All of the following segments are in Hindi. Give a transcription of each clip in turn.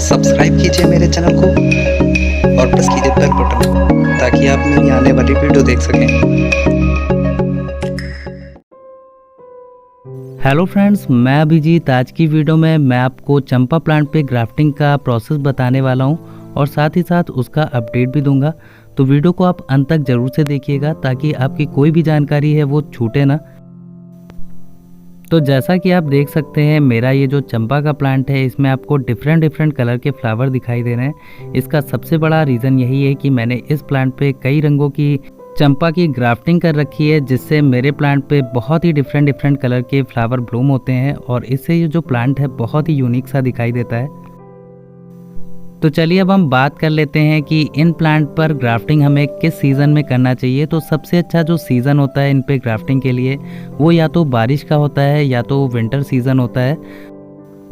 सब्सक्राइब कीजिए मेरे चैनल को और प्रेस कीजिए बेल बटन ताकि आप मेरी आने वाली वीडियो देख सकें। हेलो फ्रेंड्स, मैं अभिजीत। आज की वीडियो में मैं आपको चंपा प्लांट पे ग्राफ्टिंग का प्रोसेस बताने वाला हूं और साथ ही साथ उसका अपडेट भी दूंगा। तो वीडियो को आप अंत तक ज़रूर से देखिएगा ताकि आपकी कोई भी जानकारी है वो छूटे ना। तो जैसा कि आप देख सकते हैं, मेरा ये जो चंपा का प्लांट है इसमें आपको डिफरेंट कलर के फ्लावर दिखाई दे रहे हैं। इसका सबसे बड़ा रीज़न यही है कि मैंने इस प्लांट पे कई रंगों की चंपा की ग्राफ्टिंग कर रखी है, जिससे मेरे प्लांट पे बहुत ही डिफरेंट कलर के फ्लावर ब्लूम होते हैं और इससे ये जो प्लांट है बहुत ही यूनिक सा दिखाई देता है। तो चलिए अब हम बात कर लेते हैं कि इन प्लांट पर ग्राफ्टिंग हमें किस सीज़न में करना चाहिए। तो सबसे अच्छा जो सीज़न होता है इन पे ग्राफ्टिंग के लिए वो या तो बारिश का होता है या तो विंटर सीज़न होता है।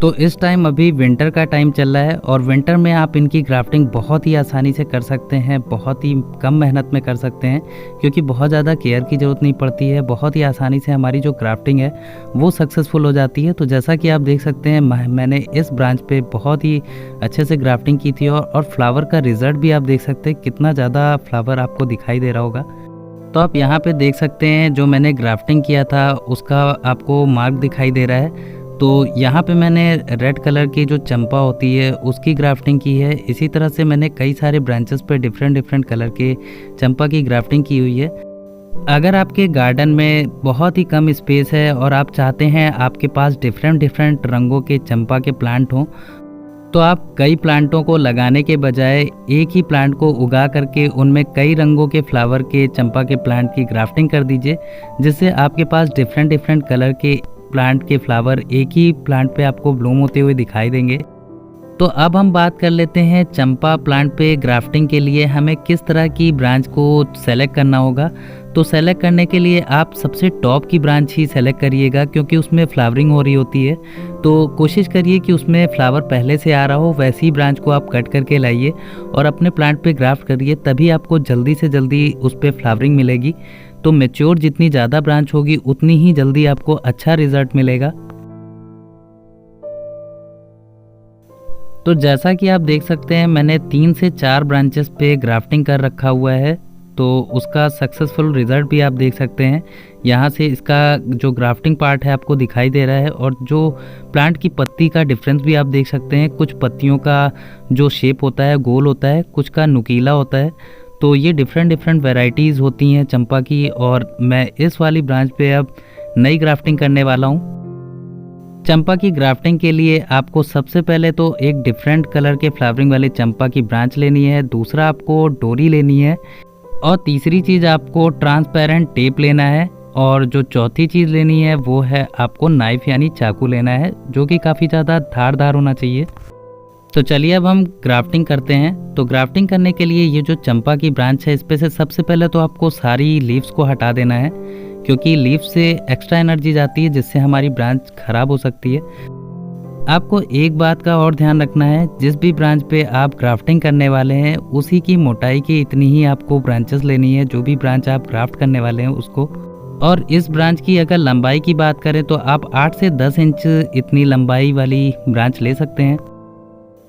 तो इस टाइम अभी विंटर का टाइम चल रहा है और विंटर में आप इनकी ग्राफ्टिंग बहुत ही आसानी से कर सकते हैं, बहुत ही कम मेहनत में कर सकते हैं क्योंकि बहुत ज़्यादा केयर की ज़रूरत नहीं पड़ती है। बहुत ही आसानी से हमारी जो ग्राफ्टिंग है वो सक्सेसफुल हो जाती है। तो जैसा कि आप देख सकते हैं, मैंने इस ब्रांच पे बहुत ही अच्छे से ग्राफ्टिंग की थी और फ्लावर का रिज़ल्ट भी आप देख सकते हैं, कितना ज़्यादा फ्लावर आपको दिखाई दे रहा होगा। तो आप यहाँ पे देख सकते हैं जो मैंने ग्राफ्टिंग किया था उसका आपको मार्क दिखाई दे रहा है। तो यहाँ पे मैंने रेड कलर की जो चंपा होती है उसकी ग्राफ्टिंग की है। इसी तरह से मैंने कई सारे ब्रांचेस पे डिफरेंट कलर के चंपा की ग्राफ्टिंग की हुई है। अगर आपके गार्डन में बहुत ही कम स्पेस है और आप चाहते हैं आपके पास डिफरेंट रंगों के चंपा के प्लांट हों, तो आप कई प्लांटों को लगाने के बजाय एक ही प्लांट को उगा करके उनमें कई रंगों के फ्लावर के चंपा के प्लांट की ग्राफ्टिंग कर दीजिए, जिससे आपके पास डिफरेंट कलर के प्लांट के फ्लावर एक ही प्लांट पे आपको ब्लूम होते हुए दिखाई देंगे। तो अब हम बात कर लेते हैं चंपा प्लांट पे ग्राफ्टिंग के लिए हमें किस तरह की ब्रांच को सेलेक्ट करना होगा। तो सेलेक्ट करने के लिए आप सबसे टॉप की ब्रांच ही सेलेक्ट करिएगा क्योंकि उसमें फ्लावरिंग हो रही होती है। तो कोशिश करिए कि उसमें फ्लावर पहले से आ रहा हो, वैसी ब्रांच को आप कट करके लाइए और अपने प्लांट पे ग्राफ्ट करिए, तभी आपको जल्दी से जल्दी उस पर फ्लावरिंग मिलेगी। तो मैच्योर जितनी ज़्यादा ब्रांच होगी उतनी ही जल्दी आपको अच्छा रिजल्ट मिलेगा। तो जैसा कि आप देख सकते हैं, मैंने 3 से 4 ब्रांचेस पे ग्राफ्टिंग कर रखा हुआ है। तो उसका सक्सेसफुल रिज़ल्ट भी आप देख सकते हैं। यहाँ से इसका जो ग्राफ्टिंग पार्ट है आपको दिखाई दे रहा है और जो प्लांट की पत्ती का डिफरेंस भी आप देख सकते हैं। कुछ पत्तियों का जो शेप होता है गोल होता है, कुछ का नुकीला होता है। तो ये डिफरेंट वैरायटीज़ होती हैं चंपा की और मैं इस वाली ब्रांच पे अब नई ग्राफ्टिंग करने वाला हूँ। चंपा की ग्राफ्टिंग के लिए आपको सबसे पहले तो एक डिफरेंट कलर के फ्लावरिंग वाले चंपा की ब्रांच लेनी है, दूसरा आपको डोरी लेनी है और तीसरी चीज़ आपको ट्रांसपेरेंट टेप लेना है और जो चौथी चीज़ लेनी है वो है आपको नाइफ यानी चाकू लेना है, जो कि काफ़ी ज़्यादा धारदार होना चाहिए। तो चलिए अब हम ग्राफ्टिंग करते हैं। तो ग्राफ्टिंग करने के लिए ये जो चंपा की ब्रांच है इस पे से सबसे पहले तो आपको सारी लीव्स को हटा देना है क्योंकि लीव्स से एक्स्ट्रा एनर्जी जाती है जिससे हमारी ब्रांच खराब हो सकती है। आपको एक बात का और ध्यान रखना है, जिस भी ब्रांच पे आप ग्राफ्टिंग करने वाले हैं उसी की मोटाई की इतनी ही आपको ब्रांचेस लेनी है, जो भी ब्रांच आप ग्राफ्ट करने वाले हैं उसको। और इस ब्रांच की अगर लंबाई की बात करें तो आप 8 से 10 इंच इतनी लंबाई वाली ब्रांच ले सकते हैं।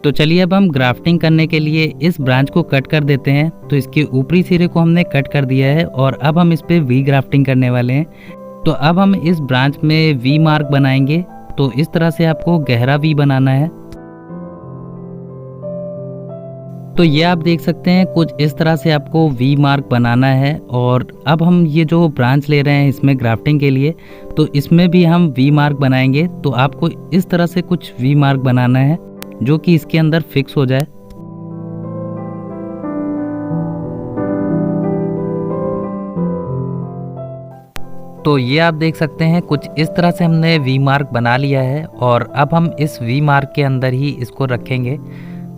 तो चलिए अब हम ग्राफ्टिंग करने के लिए इस ब्रांच को कट कर देते हैं। तो इसके ऊपरी सिरे को हमने कट कर दिया है और अब हम इस पे वी ग्राफ्टिंग करने वाले हैं। तो अब हम इस ब्रांच में वी मार्क बनाएंगे। तो इस तरह से आपको गहरा वी बनाना है। तो ये आप देख सकते हैं कुछ इस तरह से आपको वी मार्क बनाना है। और अब हम ये जो ब्रांच ले रहे हैं इसमें ग्राफ्टिंग के लिए, तो इसमें भी हम वी मार्क बनाएंगे। तो आपको इस तरह से कुछ वी मार्क बनाना है जो कि इसके अंदर फिक्स हो जाए। तो ये आप देख सकते हैं कुछ इस तरह से हमने वी मार्क बना लिया है और अब हम इस वी मार्क के अंदर ही इसको रखेंगे।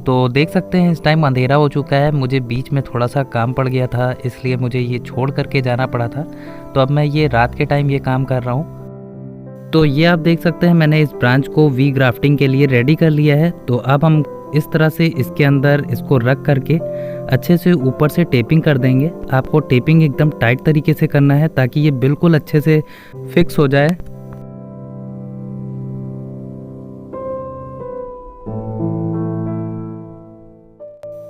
तो देख सकते हैं इस टाइम अंधेरा हो चुका है, मुझे बीच में थोड़ा सा काम पड़ गया था इसलिए मुझे ये छोड़ करके जाना पड़ा था। तो अब मैं ये रात के टाइम ये काम कर रहा हूँ। तो ये आप देख सकते हैं मैंने इस ब्रांच को वी ग्राफ्टिंग के लिए रेडी कर लिया है। तो अब हम इस तरह से इसके अंदर इसको रख करके अच्छे से ऊपर से टेपिंग कर देंगे। आपको टेपिंग एकदम टाइट तरीके से करना है ताकि ये बिल्कुल अच्छे से फिक्स हो जाए।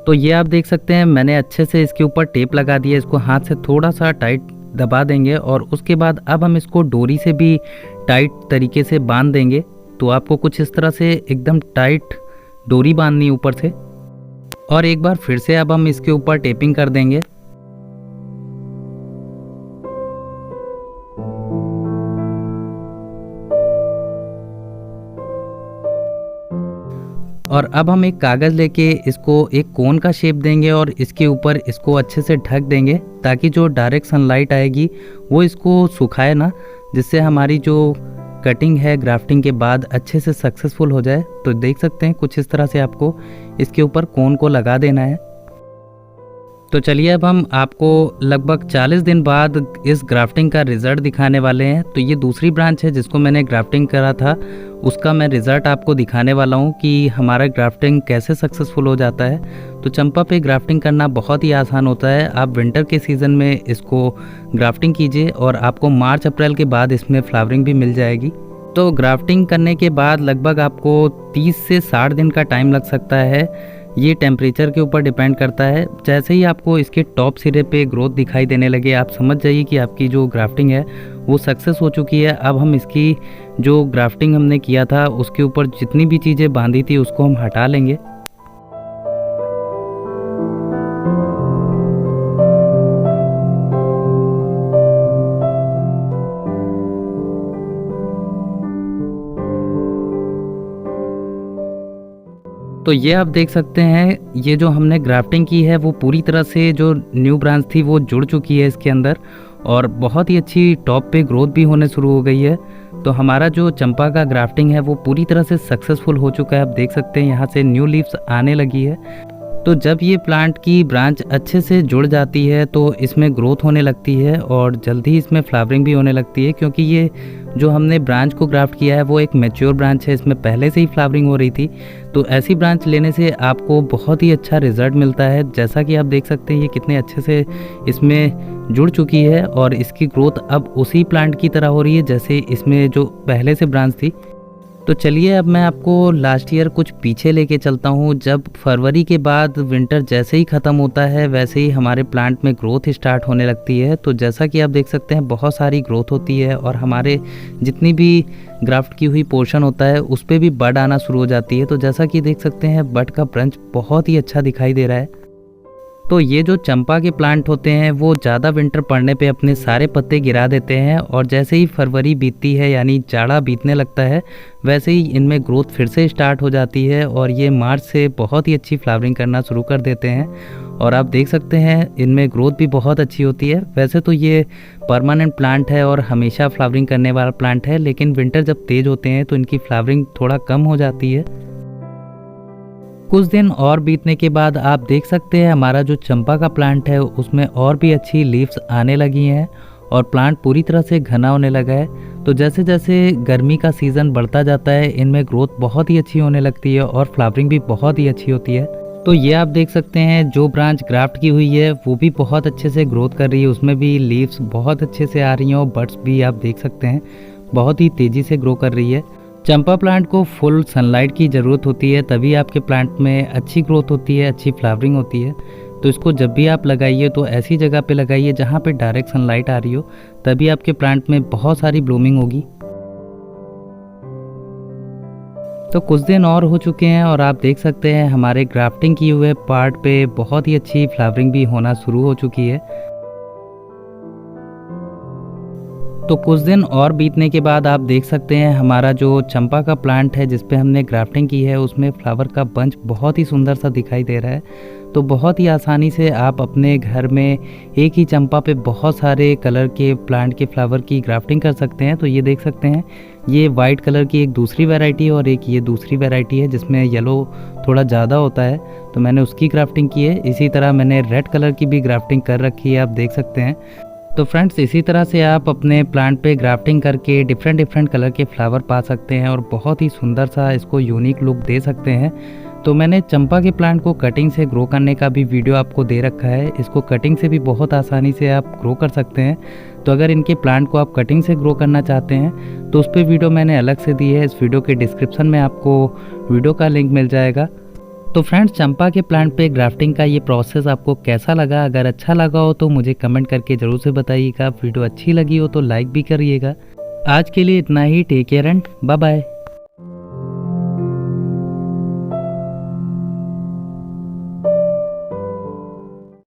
तो ये आप देख सकते हैं मैंने अच्छे से इसके ऊपर टेप लगा दिया, इसको हाथ से थोड़ा सा टाइट दबा देंगे और उसके बाद अब हम इसको डोरी से भी टाइट तरीके से बांध देंगे। तो आपको कुछ इस तरह से एकदम टाइट डोरी बांधनी ऊपर से, और एक बार फिर से अब हम इसके ऊपर टेपिंग कर देंगे। और अब हम एक कागज़ लेके इसको एक कोन का शेप देंगे और इसके ऊपर इसको अच्छे से ढक देंगे ताकि जो डायरेक्ट सनलाइट आएगी वो इसको सुखाए ना, जिससे हमारी जो कटिंग है ग्राफ्टिंग के बाद अच्छे से सक्सेसफुल हो जाए। तो देख सकते हैं कुछ इस तरह से आपको इसके ऊपर कोन को लगा देना है। तो चलिए अब हम आपको लगभग 40 दिन बाद इस ग्राफ्टिंग का रिज़ल्ट दिखाने वाले हैं। तो ये दूसरी ब्रांच है जिसको मैंने ग्राफ्टिंग करा था, उसका मैं रिज़ल्ट आपको दिखाने वाला हूँ कि हमारा ग्राफ्टिंग कैसे सक्सेसफुल हो जाता है। तो चंपा पे ग्राफ्टिंग करना बहुत ही आसान होता है। आप विंटर के सीज़न में इसको ग्राफ्टिंग कीजिए और आपको मार्च अप्रैल के बाद इसमें फ्लावरिंग भी मिल जाएगी। तो ग्राफ्टिंग करने के बाद लगभग आपको 30 से 60 दिन का टाइम लग सकता है। ये टेम्परेचर के ऊपर डिपेंड करता है। जैसे ही आपको इसके टॉप सिरे पे ग्रोथ दिखाई देने लगे, आप समझ जाइए कि आपकी जो ग्राफ्टिंग है वो सक्सेस हो चुकी है। अब हम इसकी जो ग्राफ्टिंग हमने किया था उसके ऊपर जितनी भी चीज़ें बांधी थी उसको हम हटा लेंगे। तो ये आप देख सकते हैं ये जो हमने ग्राफ्टिंग की है वो पूरी तरह से जो न्यू ब्रांच थी वो जुड़ चुकी है इसके अंदर, और बहुत ही अच्छी टॉप पे ग्रोथ भी होने शुरू हो गई है। तो हमारा जो चंपा का ग्राफ्टिंग है वो पूरी तरह से सक्सेसफुल हो चुका है। आप देख सकते हैं यहाँ से न्यू लीव्स आने लगी है। तो जब ये प्लांट की ब्रांच अच्छे से जुड़ जाती है तो इसमें ग्रोथ होने लगती है और जल्दी इसमें फ्लावरिंग भी होने लगती है, क्योंकि ये जो हमने ब्रांच को ग्राफ्ट किया है वो एक मैच्योर ब्रांच है, इसमें पहले से ही फ्लावरिंग हो रही थी। तो ऐसी ब्रांच लेने से आपको बहुत ही अच्छा रिजल्ट मिलता है। जैसा कि आप देख सकते हैं ये कितने अच्छे से इसमें जुड़ चुकी है और इसकी ग्रोथ अब उसी प्लांट की तरह हो रही है जैसे इसमें जो पहले से ब्रांच थी। तो चलिए अब मैं आपको लास्ट ईयर कुछ पीछे लेके चलता हूँ। जब फरवरी के बाद विंटर जैसे ही ख़त्म होता है वैसे ही हमारे प्लांट में ग्रोथ स्टार्ट होने लगती है। तो जैसा कि आप देख सकते हैं बहुत सारी ग्रोथ होती है और हमारे जितनी भी ग्राफ्ट की हुई पोर्शन होता है उस पर भी बड आना शुरू हो जाती है। तो जैसा कि देख सकते हैं बड का ब्रंच बहुत ही अच्छा दिखाई दे रहा है। तो ये जो चंपा के प्लांट होते हैं वो ज़्यादा विंटर पड़ने पे अपने सारे पत्ते गिरा देते हैं और जैसे ही फरवरी बीतती है यानी जाड़ा बीतने लगता है वैसे ही इनमें ग्रोथ फिर से स्टार्ट हो जाती है और ये मार्च से बहुत ही अच्छी फ्लावरिंग करना शुरू कर देते हैं। और आप देख सकते हैं इनमें ग्रोथ भी बहुत अच्छी होती है। वैसे तो ये परमानेंट प्लांट है और हमेशा फ्लावरिंग करने वाला प्लांट है, लेकिन विंटर जब तेज़ होते हैं तो इनकी फ्लावरिंग थोड़ा कम हो जाती है। कुछ दिन और बीतने के बाद आप देख सकते हैं हमारा जो चंपा का प्लांट है उसमें और भी अच्छी लीव्स आने लगी हैं और प्लांट पूरी तरह से घना होने लगा है। तो जैसे जैसे गर्मी का सीज़न बढ़ता जाता है इनमें ग्रोथ बहुत ही अच्छी होने लगती है और फ्लावरिंग भी बहुत ही अच्छी होती है। तो ये आप देख सकते हैं जो ब्रांच ग्राफ्ट की हुई है वो भी बहुत अच्छे से ग्रोथ कर रही है, उसमें भी लीव्स बहुत अच्छे से आ रही हैं और बड्स भी आप देख सकते हैं बहुत ही तेज़ी से ग्रो कर रही है। चंपा प्लांट को फुल सनलाइट की ज़रूरत होती है तभी आपके प्लांट में अच्छी ग्रोथ होती है, अच्छी फ्लावरिंग होती है। तो इसको जब भी आप लगाइए तो ऐसी जगह पे लगाइए जहाँ पे डायरेक्ट सनलाइट आ रही हो, तभी आपके प्लांट में बहुत सारी ब्लूमिंग होगी। तो कुछ दिन और हो चुके हैं और आप देख सकते हैं हमारे ग्राफ्टिंग किए हुए पार्ट पे बहुत ही अच्छी फ्लावरिंग भी होना शुरू हो चुकी है। तो कुछ दिन और बीतने के बाद आप देख सकते हैं हमारा जो चंपा का प्लांट है जिस पे हमने ग्राफ्टिंग की है उसमें फ्लावर का बंच बहुत ही सुंदर सा दिखाई दे रहा है। तो बहुत ही आसानी से आप अपने घर में एक ही चंपा पे बहुत सारे कलर के प्लांट के फ्लावर की ग्राफ्टिंग कर सकते हैं। तो ये देख सकते हैं ये वाइट कलर की एक दूसरी वैरायटी है और एक ये दूसरी वैरायटी है जिसमें येलो थोड़ा ज़्यादा होता है, तो मैंने उसकी ग्राफ्टिंग की है। इसी तरह मैंने रेड कलर की भी ग्राफ्टिंग कर रखी है, आप देख सकते हैं। तो फ्रेंड्स इसी तरह से आप अपने प्लांट पे ग्राफ्टिंग करके डिफरेंट कलर के फ्लावर पा सकते हैं और बहुत ही सुंदर सा इसको यूनिक लुक दे सकते हैं। तो मैंने चंपा के प्लांट को कटिंग से ग्रो करने का भी वीडियो आपको दे रखा है। इसको कटिंग से भी बहुत आसानी से आप ग्रो कर सकते हैं। तो अगर इनके प्लांट को आप कटिंग से ग्रो करना चाहते हैं तो उस पर वीडियो मैंने अलग से दी है, इस वीडियो के डिस्क्रिप्शन में आपको वीडियो का लिंक मिल जाएगा। तो फ्रेंड्स, चंपा के प्लांट पे ग्राफ्टिंग का ये प्रोसेस आपको कैसा लगा? अगर अच्छा लगा हो तो मुझे कमेंट करके ज़रूर से बताइएगा। वीडियो अच्छी लगी हो तो लाइक भी करिएगा। आज के लिए इतना ही। Take care and bye bye.